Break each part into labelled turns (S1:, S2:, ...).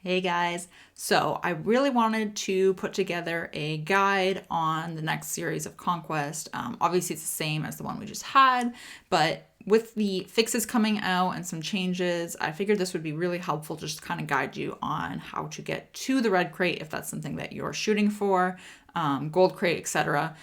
S1: Hey guys, so I really wanted to put together a guide on the next series of Conquest. Obviously, it's the same as the one we just had, but with the fixes coming out and some changes, I figured this would be really helpful to just kind of guide you on how to get to the red crate if that's something that you're shooting for, gold crate, etc.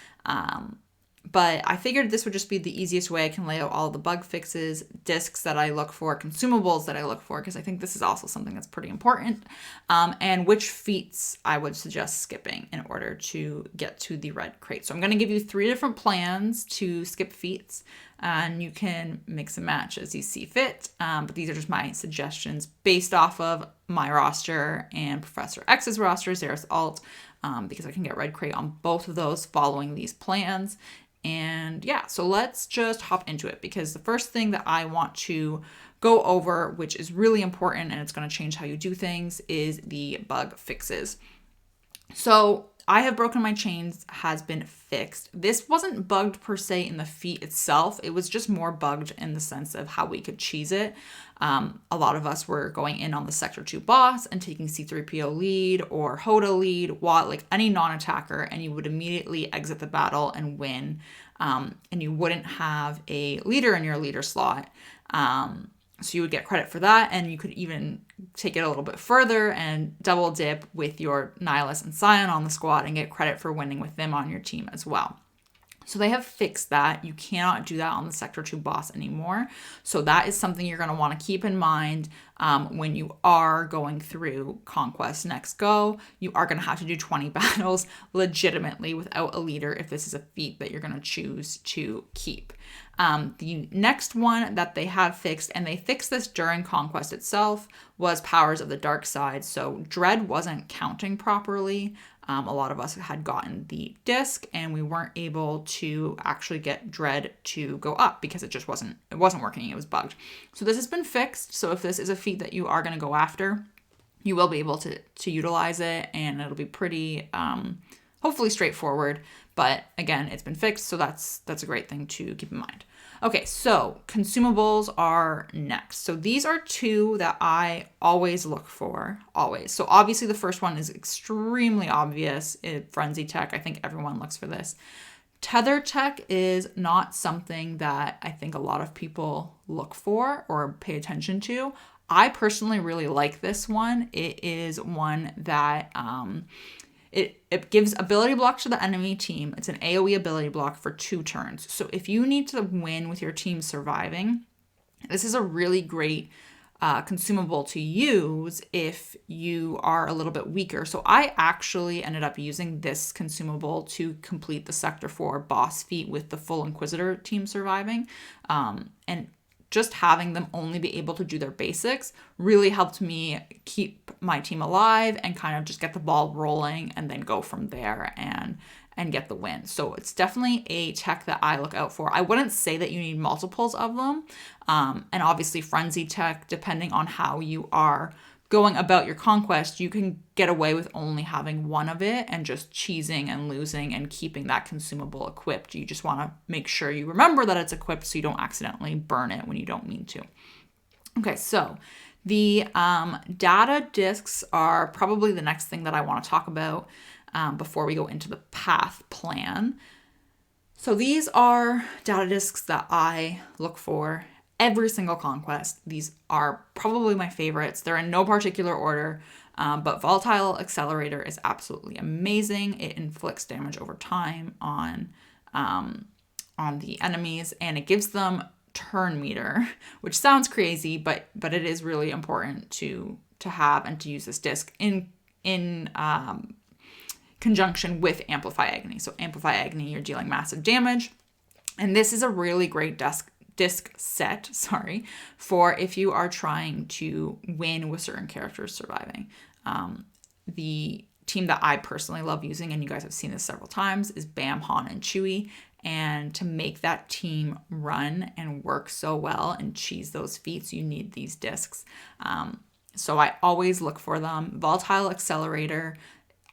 S1: But I figured this would just be the easiest way I can lay out all the bug fixes, discs that I look for, consumables that I look for, because I think this is also something that's pretty important, and which feats I would suggest skipping in order to get to the red crate. So I'm going to give you 3 different plans to skip feats, and you can mix and match as you see fit. But these are just my suggestions based off of my roster and Professor X's roster, Xeris Alt, because I can get red crate on both of those following these plans. And yeah, so let's just hop into it, because the first thing that I want to go over, which is really important and it's going to change how you do things, is the bug fixes. So I have broken my chains has been fixed. This wasn't bugged per se in the feat itself. It was just more bugged in the sense of how we could cheese it. A lot of us were going in on the Sector 2 boss and taking C-3PO lead or Hoda lead, like any non-attacker, and you would immediately exit the battle and win. And you wouldn't have a leader in your leader slot. So you would get credit for that, and you could even take it a little bit further and double dip with your Nihilus and Scion on the squad and get credit for winning with them on your team as well. So they have fixed that. You cannot do that on the Sector 2 boss anymore. So that is something you're going to want to keep in mind when you are going through Conquest Next Go. You are going to have to do 20 battles legitimately without a leader if this is a feat that you're going to choose to keep. The next one that they have fixed, and they fixed this during Conquest itself, was Powers of the Dark Side. So Dread wasn't counting properly. A lot of us had gotten the disc and we weren't able to actually get Dread to go up because it wasn't working. It was bugged. So this has been fixed. So if this is a feat that you are going to go after, you will be able to utilize it, and it'll be pretty, hopefully straightforward. But again, it's been fixed. So that's a great thing to keep in mind. Okay, so consumables are next. So these are 2 that I always look for, always. So obviously the first one is extremely obvious. Frenzy Tech, I think everyone looks for this. Tether Tech is not something that I think a lot of people look for or pay attention to. I personally really like this one. It is one that It gives ability block to the enemy team. It's an AoE ability block for 2 turns. So if you need to win with your team surviving, this is a really great consumable to use if you are a little bit weaker. So I actually ended up using this consumable to complete the Sector 4 boss feat with the full Inquisitor team surviving. And just having them only be able to do their basics really helped me keep my team alive and kind of just get the ball rolling and then go from there and get the win. So it's definitely a tech that I look out for. I wouldn't say that you need multiples of them. And obviously Frenzy Tech, depending on how you are going about your conquest, you can get away with only having one of it and just cheesing and losing and keeping that consumable equipped. You just want to make sure you remember that it's equipped so you don't accidentally burn it when you don't mean to. Okay, so the data discs are probably the next thing that I want to talk about before we go into the path plan. So these are data discs that I look for every single conquest. These are probably my favorites. They're in no particular order, but Volatile Accelerator is absolutely amazing. It inflicts damage over time on the enemies, and it gives them turn meter, which sounds crazy, but it is really important to have and to use this disc in conjunction with Amplify Agony. So Amplify Agony, you're dealing massive damage, and this is a really great disc set, for if you are trying to win with certain characters surviving. The team that I personally love using, and you guys have seen this several times, is Bam, Han, and Chewie. And to make that team run and work so well and cheese those feats, you need these discs. So I always look for them. Volatile Accelerator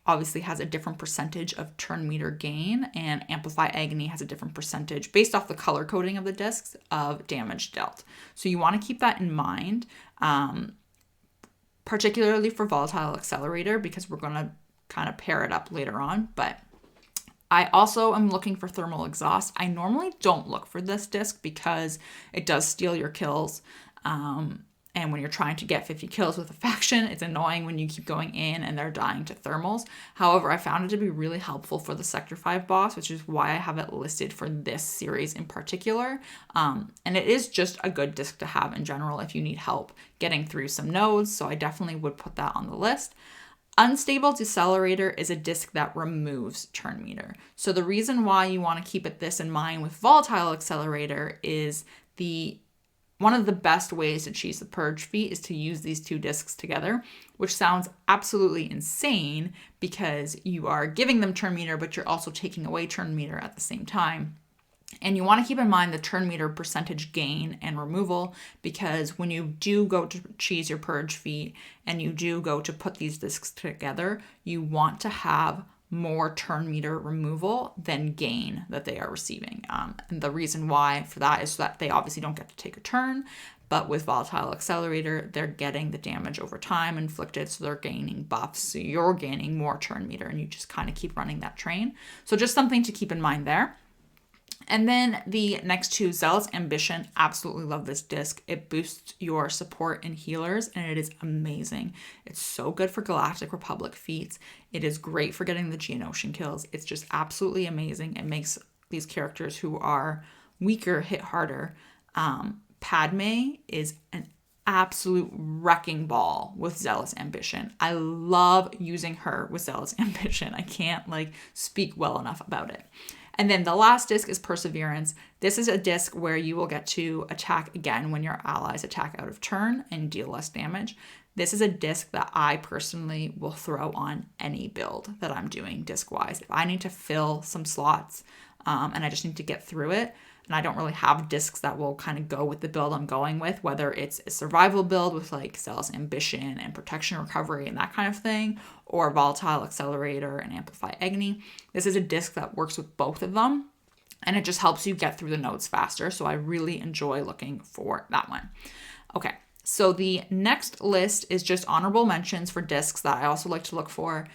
S1: obviously has a different percentage of turn meter gain, and Amplify Agony has a different percentage based off the color coding of the discs of damage dealt. So you want to keep that in mind. particularly for Volatile Accelerator, because we're going to kind of pair it up later on. But I also am looking for Thermal Exhaust. I normally don't look for this disc because it does steal your kills. And when you're trying to get 50 kills with a faction, it's annoying when you keep going in and they're dying to thermals. However, I found it to be really helpful for the Sector 5 boss, which is why I have it listed for this series in particular. And it is just a good disc to have in general if you need help getting through some nodes. So I definitely would put that on the list. Unstable Decelerator is a disc that removes turn meter. So the reason why you want to keep this in mind with Volatile Accelerator is one of the best ways to cheese the purge feat is to use these two discs together, which sounds absolutely insane because you are giving them turn meter, but you're also taking away turn meter at the same time. And you want to keep in mind the turn meter percentage gain and removal, because when you do go to cheese your purge feat and you do go to put these discs together, you want to have more turn meter removal than gain that they are receiving. And the reason why for that is that they obviously don't get to take a turn, but with Volatile Accelerator, they're getting the damage over time inflicted, so they're gaining buffs, so you're gaining more turn meter, and you just kind of keep running that train. So just something to keep in mind there. And then the next two, Zealous Ambition. Absolutely love this disc. It boosts your support and healers, and it is amazing. It's so good for Galactic Republic feats. It is great for getting the Geonosian kills. It's just absolutely amazing. It makes these characters who are weaker hit harder. Padme is an absolute wrecking ball with Zealous Ambition. I love using her with Zealous Ambition. I can't speak well enough about it. And then the last disc is Perseverance. This is a disc where you will get to attack again when your allies attack out of turn and deal less damage. This is a disc that I personally will throw on any build that I'm doing disc-wise. If I need to fill some slots and I just need to get through it, and I don't really have discs that will kind of go with the build I'm going with, whether it's a survival build with Zealous Ambition and Protection Recovery and that kind of thing, or Volatile Accelerator and Amplify Agony. This is a disc that works with both of them, and it just helps you get through the nodes faster. So I really enjoy looking for that one. Okay, so the next list is just honorable mentions for discs that I also like to look for.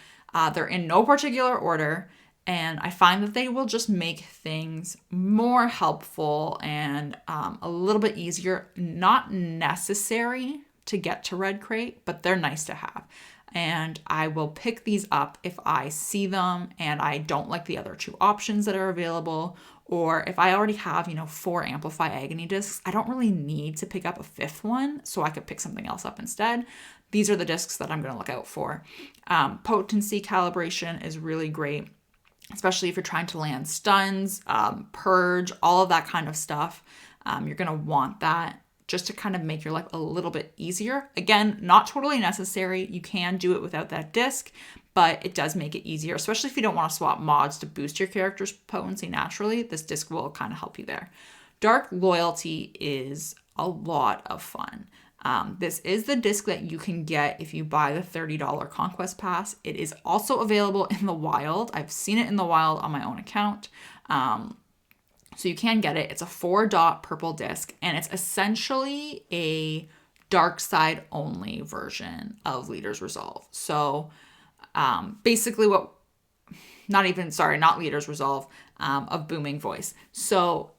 S1: They're in no particular order. And I find that they will just make things more helpful and a little bit easier. Not necessary to get to Red Crate, but they're nice to have. And I will pick these up if I see them and I don't like the other two options that are available. Or if I already have, 4 Amplify Agony discs, I don't really need to pick up a 5th one, so I could pick something else up instead. These are the discs that I'm going to look out for. Potency calibration is really great, especially if you're trying to land stuns, purge, all of that kind of stuff. You're going to want that just to kind of make your life a little bit easier. Again, not totally necessary. You can do it without that disc, but it does make it easier, especially if you don't want to swap mods to boost your character's potency naturally. This disc will kind of help you there. Dark Loyalty is a lot of fun. This is the disc that you can get if you buy the $30 Conquest Pass. It is also available in the wild. I've seen it in the wild on my own account. So you can get it. It's a 4-dot purple disc, and it's essentially a dark side only version of Leader's Resolve. So basically not Leader's Resolve, of Booming Voice. So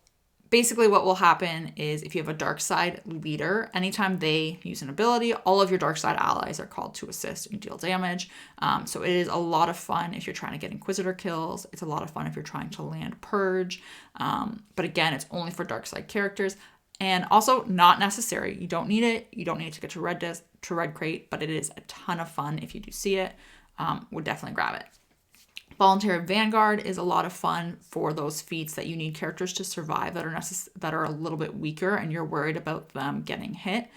S1: basically what will happen is if you have a dark side leader, anytime they use an ability, all of your dark side allies are called to assist and deal damage. So it is a lot of fun if you're trying to get Inquisitor kills. It's a lot of fun if you're trying to land Purge. But again, it's only for dark side characters, and also not necessary. You don't need it. You don't need it to get to Red Crate, but it is a ton of fun if you do see it. Would definitely grab it. Voluntary Vanguard is a lot of fun for those feats that you need characters to survive that are a little bit weaker and you're worried about them getting hit.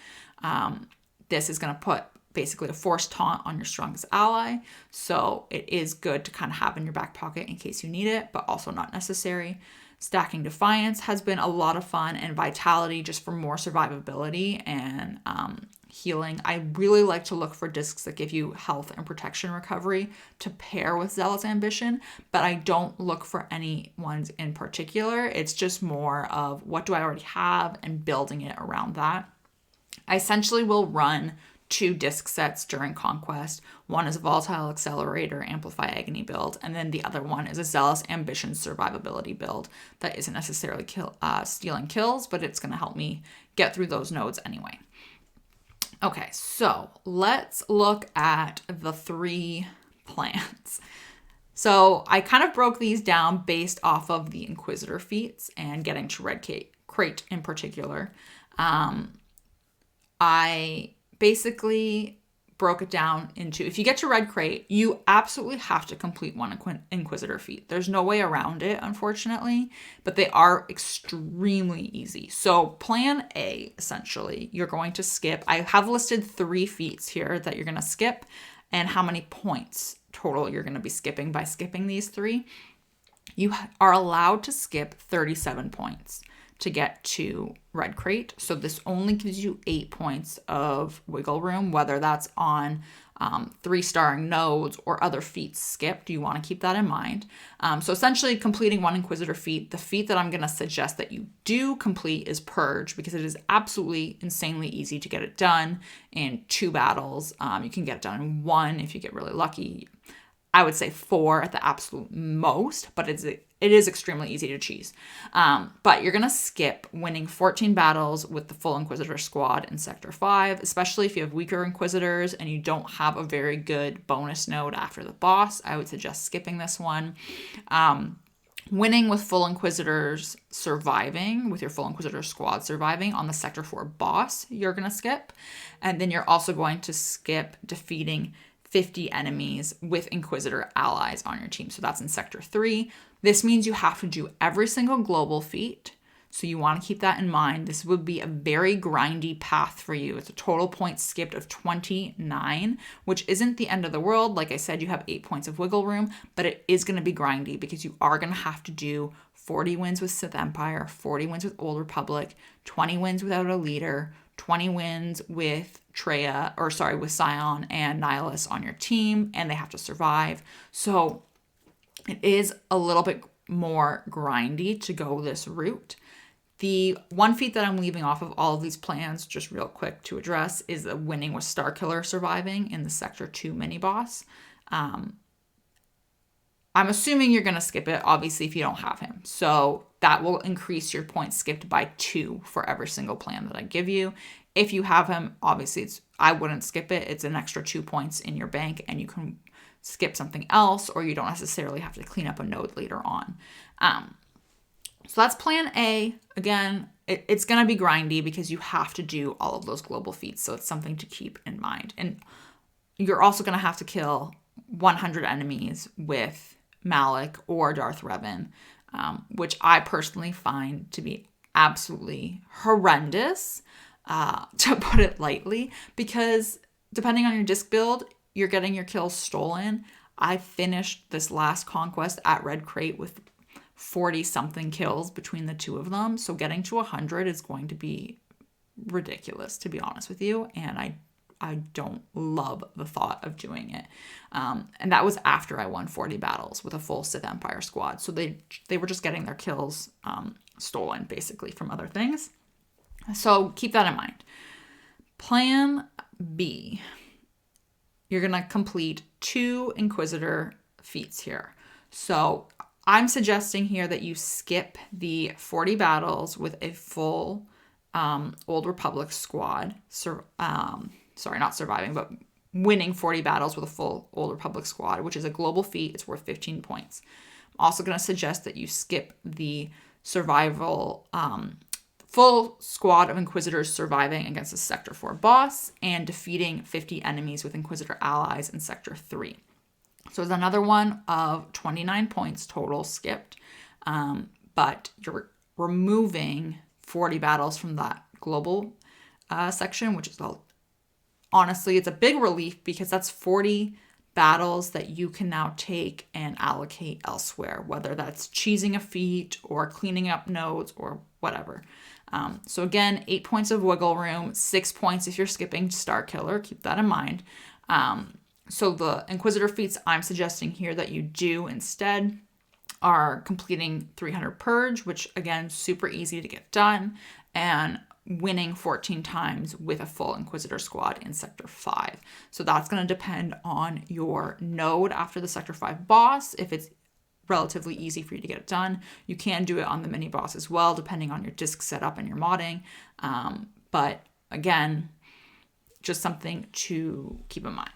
S1: This is going to put basically a forced taunt on your strongest ally, so it is good to kind of have in your back pocket in case you need it, but also not necessary. Stacking Defiance has been a lot of fun, and Vitality just for more survivability and healing. I really like to look for discs that give you health and protection recovery to pair with Zealous Ambition, but I don't look for any ones in particular. It's just more of what do I already have and building it around that. I essentially will run 2 disc sets during Conquest. One is a Volatile Accelerator Amplify Agony build, and then the other one is a Zealous Ambition Survivability build that isn't necessarily stealing kills, but it's going to help me get through those nodes anyway. Okay, so let's look at the 3 plans. So I kind of broke these down based off of the Inquisitor feats and getting to Red Crate in particular. I basically broke it down into, if you get to Red Crate, you absolutely have to complete one Inquisitor feat. There's no way around it, unfortunately, but they are extremely easy. So plan A, essentially, you're going to skip. I have listed 3 feats here that you're going to skip and how many points total you're going to be skipping by skipping these 3. You are allowed to skip 37 points to get to Red Crate. So this only gives you 8 points of wiggle room, whether that's on 3-starring nodes or other feats skipped. You want to keep that in mind. So essentially completing one Inquisitor feat, the feat that I'm going to suggest that you do complete is Purge, because it is absolutely insanely easy to get it done in 2 battles. You can get it done in 1 if you get really lucky. I would say 4 at the absolute most, but it is extremely easy to cheese. But you're going to skip winning 14 battles with the full Inquisitor squad in Sector 5, especially if you have weaker Inquisitors and you don't have a very good bonus node after the boss. I would suggest skipping this one. Winning with full Inquisitors surviving, with your full Inquisitor squad surviving on the Sector 4 boss, you're going to skip. And then you're also going to skip defeating 50 enemies with Inquisitor allies on your team. So that's in Sector 3. This means you have to do every single global feat. So you want to keep that in mind. This would be a very grindy path for you. It's a total points skipped of 29, which isn't the end of the world. Like I said, you have 8 points of wiggle room, but it is going to be grindy because you are going to have to do 40 wins with Sith Empire, 40 wins with Old Republic, 20 wins without a leader, 20 wins with with Scion and Nihilus on your team, and they have to survive. So it is a little bit more grindy to go this route. The one feat that I'm leaving off of all of these plans, just real quick to address, is the winning with Starkiller surviving in the Sector 2 mini-boss. I'm assuming you're going to skip it, obviously, if you don't have him. So that will increase your points skipped by 2 for every single plan that I give you. If you have him, obviously, I wouldn't skip it. It's an extra 2 points in your bank, and you can skip something else, or you don't necessarily have to clean up a node later on. So that's plan A. Again, it's going to be grindy because you have to do all of those global feats. So it's something to keep in mind. And you're also going to have to kill 100 enemies with Malik or Darth Revan, which I personally find to be absolutely horrendous, to put it lightly, because depending on your disc build, you're getting your kills stolen. I finished this last Conquest at Red Crate with 40-something kills between the 2 of them, so getting to 100 is going to be ridiculous, to be honest with you, and I don't love the thought of doing it. And that was after I won 40 battles with a full Sith Empire squad. So they were just getting their kills stolen, basically, from other things. So keep that in mind. Plan B. You're going to complete 2 Inquisitor feats here. So I'm suggesting here that you skip the 40 battles with a full Old Republic squad. Not surviving, but winning 40 battles with a full Old Republic squad, which is a global feat. It's worth 15 points. I'm also going to suggest that you skip the survival full squad of Inquisitors surviving against a Sector 4 boss and defeating 50 enemies with Inquisitor allies in Sector 3. So it's another one of 29 points total skipped, but you're removing 40 battles from that global section, which is honestly, it's a big relief because that's 40 battles that you can now take and allocate elsewhere, whether that's cheesing a feat or cleaning up nodes or whatever. So again, 8 points of wiggle room, 6 points if you're skipping Starkiller. Keep that in mind. So the Inquisitor feats I'm suggesting here that you do instead are completing 300 Purge, which again, super easy to get done, and winning 14 times with a full Inquisitor squad in Sector 5. So that's going to depend on your node after the Sector 5 boss. If it's relatively easy for you to get it done, you can do it on the mini boss as well, depending on your disk setup and your modding. But again, just something to keep in mind.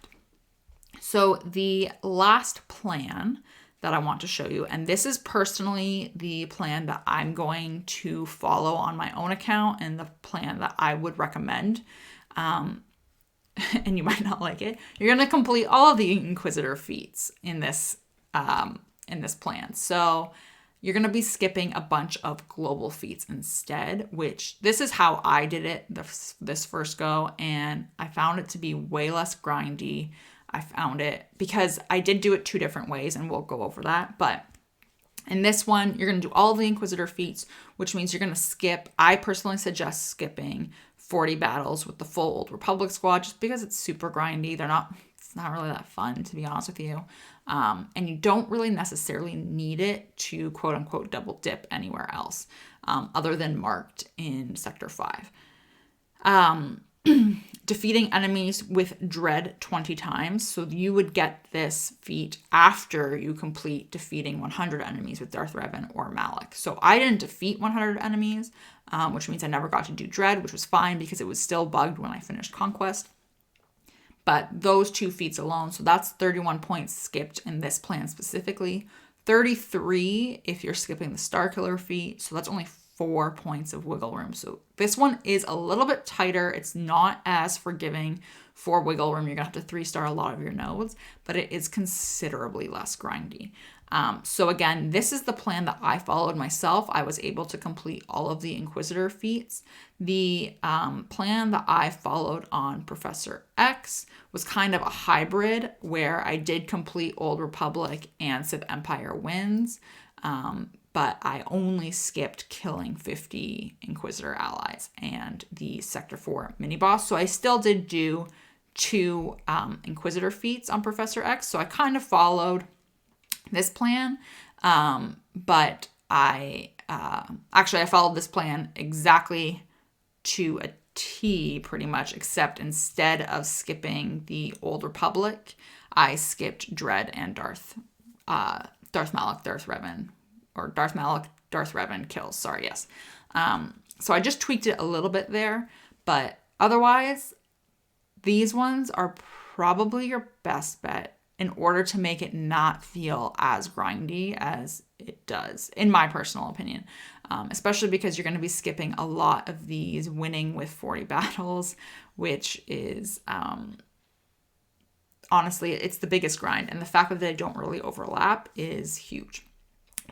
S1: So the last plan that I want to show you, and this is personally the plan that I'm going to follow on my own account and the plan that I would recommend, and you might not like it. You're going to complete all of the Inquisitor feats in this plan. So you're going to be skipping a bunch of global feats instead, which this is how I did it this first go, and I found it to be way less grindy. I found it because I did do it 2 different ways, and we'll go over that. But in this one, you're going to do all the Inquisitor feats, which means you're going to skip. I personally suggest skipping 40 battles with the full Old Republic squad, just because it's super grindy. It's not really that fun, to be honest with you. And you don't really necessarily need it to quote unquote double dip anywhere else, other than marked in Sector 5. Defeating enemies with dread 20 times. So you would get this feat after you complete defeating 100 enemies with Darth Revan or Malak. So I didn't defeat 100 enemies, which means I never got to do dread, which was fine because it was still bugged when I finished Conquest. But those 2 feats alone, so that's 31 points skipped in this plan specifically. 33 if you're skipping the Starkiller feat. So that's only 4 points of wiggle room. So this one is a little bit tighter. It's not as forgiving for wiggle room. You're going to have to 3-star a lot of your nodes, but it is considerably less grindy. So again, this is the plan that I followed myself. I was able to complete all of the Inquisitor feats. The plan that I followed on Professor X was kind of a hybrid where I did complete Old Republic and Sith Empire wins. But I only skipped killing 50 Inquisitor allies and the Sector 4 mini-boss. So I still did do 2 Inquisitor feats on Professor X. So I kind of followed this plan. But I followed this plan exactly to a T pretty much, except instead of skipping the Old Republic, I skipped Dread and Darth Malak, Darth Revan. Or Darth Malak, Darth Revan kills. Sorry, yes. So I just tweaked it a little bit there. But otherwise, these ones are probably your best bet in order to make it not feel as grindy as it does, in my personal opinion. Especially because you're going to be skipping a lot of these winning with 40 battles, which is, honestly, it's the biggest grind. And the fact that they don't really overlap is huge.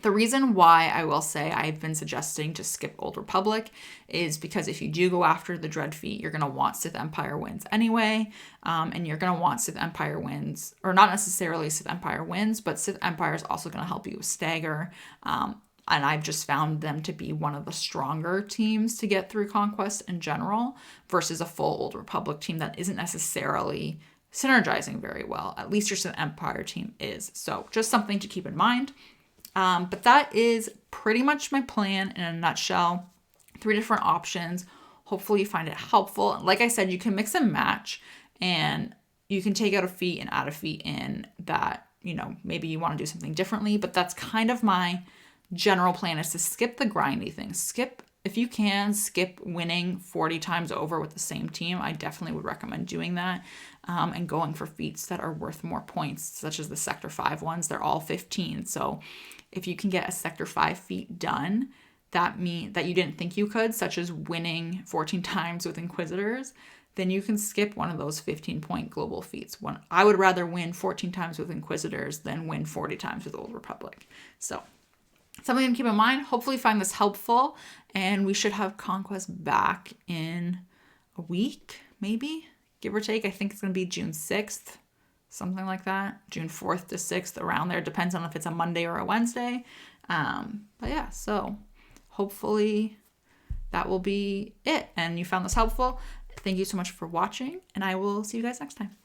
S1: The reason why I will say I've been suggesting to skip Old Republic is because if you do go after the Dread feat, you're going to want Sith Empire wins anyway. And you're going to want Sith Empire wins, or not necessarily Sith Empire wins, but Sith Empire is also going to help you with Stagger. And I've just found them to be one of the stronger teams to get through Conquest in general versus a full Old Republic team that isn't necessarily synergizing very well. At least your Sith Empire team is. So just something to keep in mind. But that is pretty much my plan in a nutshell. 3 different options. Hopefully you find it helpful. Like I said, you can mix and match, and you can take out a feat and add a feat in that, maybe you want to do something differently. But that's kind of my general plan, is to skip the grindy things. If you can, skip winning 40 times over with the same team. I definitely would recommend doing that, and going for feats that are worth more points, such as the Sector 5 ones. They're all 15. So if you can get a Sector 5 feat done, that you didn't think you could, such as winning 14 times with Inquisitors, then you can skip one of those 15-point global feats. I would rather win 14 times with Inquisitors than win 40 times with Old Republic. So something to keep in mind. Hopefully you find this helpful, and we should have Conquest back in a week, maybe, give or take. I think it's going to be June 6th. Something like that. June 4th to 6th, around there. Depends on if it's a Monday or a Wednesday. But yeah, so hopefully that will be it. And you found this helpful. Thank you so much for watching, and I will see you guys next time.